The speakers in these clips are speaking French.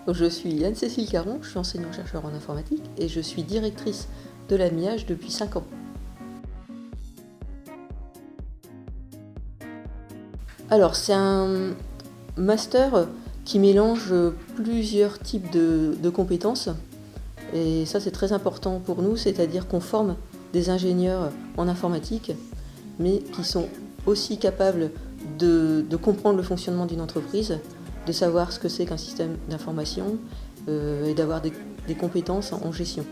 Je suis Anne-Cécile Caron, je suis enseignant-chercheur en informatique et je suis directrice de la MIAGE depuis 5 ans. Alors, c'est un master qui mélange plusieurs types de compétences et ça c'est très important pour nous, c'est-à-dire qu'on forme des ingénieurs en informatique mais qui sont aussi capables de comprendre le fonctionnement d'une entreprise, de savoir ce que c'est qu'un système d'information et d'avoir des compétences en gestion.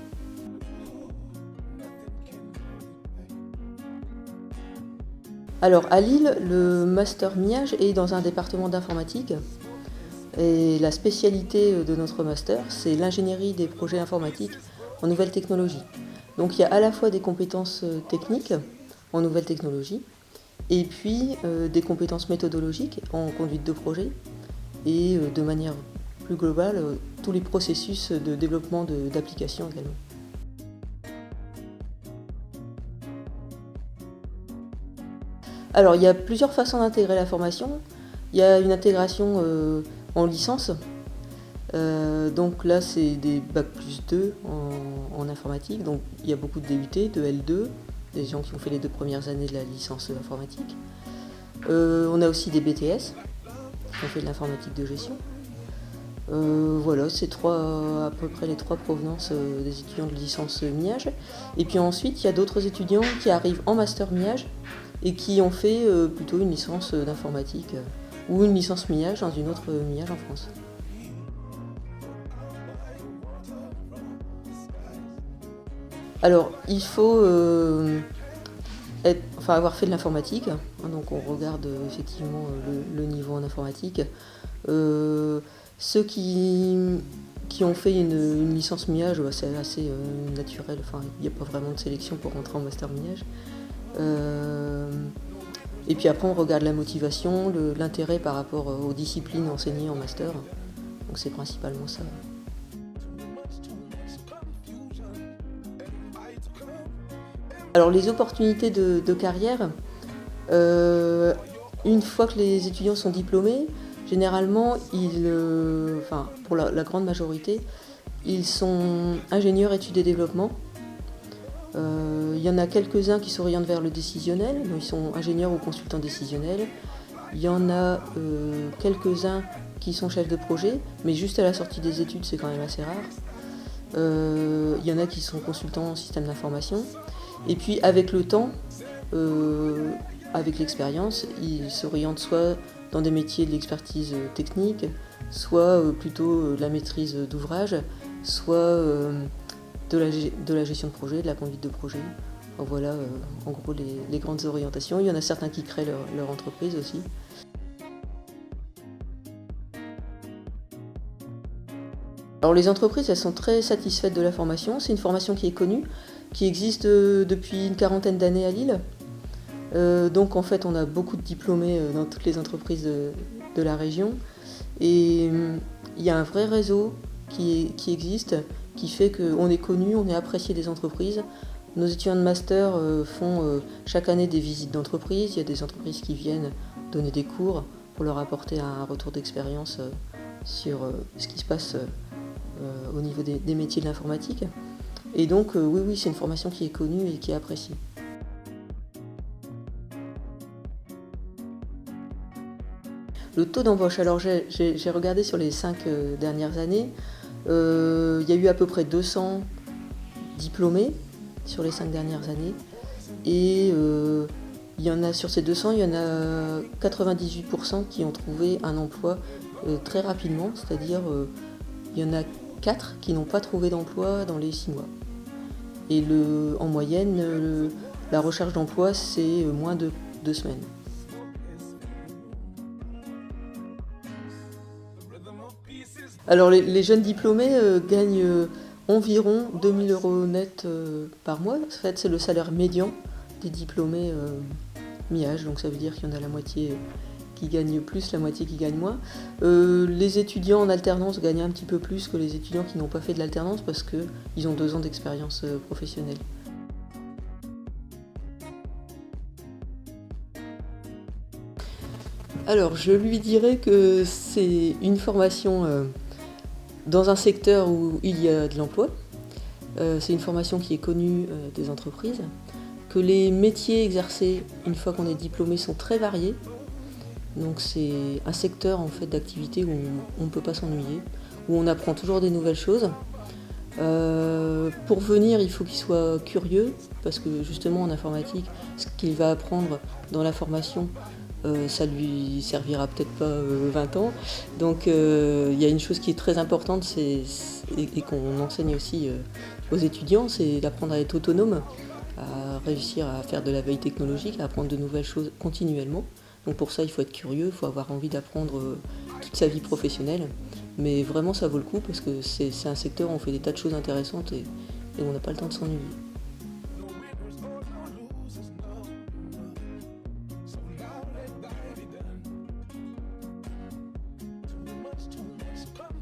Alors à Lille, le master MIAGE est dans un département d'informatique et la spécialité de notre master, c'est l'ingénierie des projets informatiques en nouvelles technologies. Donc il y a à la fois des compétences techniques en nouvelles technologies et puis des compétences méthodologiques en conduite de projet et de manière plus globale tous les processus de développement d'applications également. Alors il y a plusieurs façons d'intégrer la formation. Il y a une intégration en licence. Donc là c'est des Bac plus 2 en informatique. Donc il y a beaucoup de DUT, de L2, des gens qui ont fait les 2 premières années de la licence informatique. On a aussi des BTS, qui ont fait de l'informatique de gestion. Voilà, c'est à peu près les 3 provenances des étudiants de licence MIAGE. Et puis ensuite, il y a d'autres étudiants qui arrivent en master MIAGE et qui ont fait plutôt une licence d'informatique ou une licence MIAGE dans une autre MIAGE en France. Alors, il faut avoir fait de l'informatique, hein, donc on regarde effectivement le niveau en informatique. Ceux qui ont fait une licence MIAGE, c'est assez naturel, il n'y a pas vraiment de sélection pour rentrer en master MIAGE. Et puis après on regarde la motivation, l'intérêt par rapport aux disciplines enseignées en master, donc c'est principalement ça. Alors les opportunités de carrière, une fois que les étudiants sont diplômés, généralement, pour la grande majorité, ils sont ingénieurs études et développement. Il y en a quelques-uns qui s'orientent vers le décisionnel, donc ils sont ingénieurs ou consultants décisionnels. Il y en a quelques-uns qui sont chefs de projet, mais juste à la sortie des études, c'est quand même assez rare. Il y en a qui sont consultants en système d'information. Et puis avec le temps, avec l'expérience, ils s'orientent soit dans des métiers de l'expertise technique, soit plutôt de la maîtrise d'ouvrage, soit de la gestion de projet, de la conduite de projet. Donc voilà en gros les grandes orientations. Il y en a certains qui créent leur entreprise aussi. Alors les entreprises, elles sont très satisfaites de la formation. C'est une formation qui est connue, qui existe depuis une quarantaine d'années à Lille. Donc en fait on a beaucoup de diplômés dans toutes les entreprises de la région. Et il y a un vrai réseau qui existe, qui fait qu'on est connu, on est apprécié des entreprises. Nos étudiants de master font chaque année des visites d'entreprise. Il y a des entreprises qui viennent donner des cours pour leur apporter un retour d'expérience sur ce qui se passe au niveau des métiers de l'informatique. Et donc oui, c'est une formation qui est connue et qui est appréciée. Le taux d'embauche, alors j'ai regardé sur les 5 dernières années, il y a eu à peu près 200 diplômés sur les 5 dernières années. Et il y en a, sur ces 200, il y en a 98% qui ont trouvé un emploi très rapidement, c'est-à-dire il y en a 4 qui n'ont pas trouvé d'emploi dans les 6 mois. Et en moyenne, la recherche d'emploi, c'est moins de 2 semaines. Alors les jeunes diplômés gagnent environ 2 000 € net par mois. En fait, c'est le salaire médian des diplômés MIAGE, donc ça veut dire qu'il y en a la moitié qui gagnent plus, la moitié qui gagnent moins. Les étudiants en alternance gagnent un petit peu plus que les étudiants qui n'ont pas fait de l'alternance parce qu'ils ont 2 ans d'expérience professionnelle. Alors je lui dirais que c'est une formation dans un secteur où il y a de l'emploi. C'est une formation qui est connue des entreprises, que les métiers exercés une fois qu'on est diplômé sont très variés. Donc c'est un secteur en fait d'activité où on ne peut pas s'ennuyer, où on apprend toujours des nouvelles choses. Pour venir, il faut qu'il soit curieux, parce que justement en informatique, ce qu'il va apprendre dans la formation, ça lui servira peut-être pas 20 ans. Donc il y a une chose qui est très importante, et qu'on enseigne aussi aux étudiants, c'est d'apprendre à être autonome, à réussir à faire de la veille technologique, à apprendre de nouvelles choses continuellement. Donc pour ça, il faut être curieux, il faut avoir envie d'apprendre toute sa vie professionnelle. Mais vraiment, ça vaut le coup parce que c'est un secteur où on fait des tas de choses intéressantes et on n'a pas le temps de s'ennuyer. Too much, too much.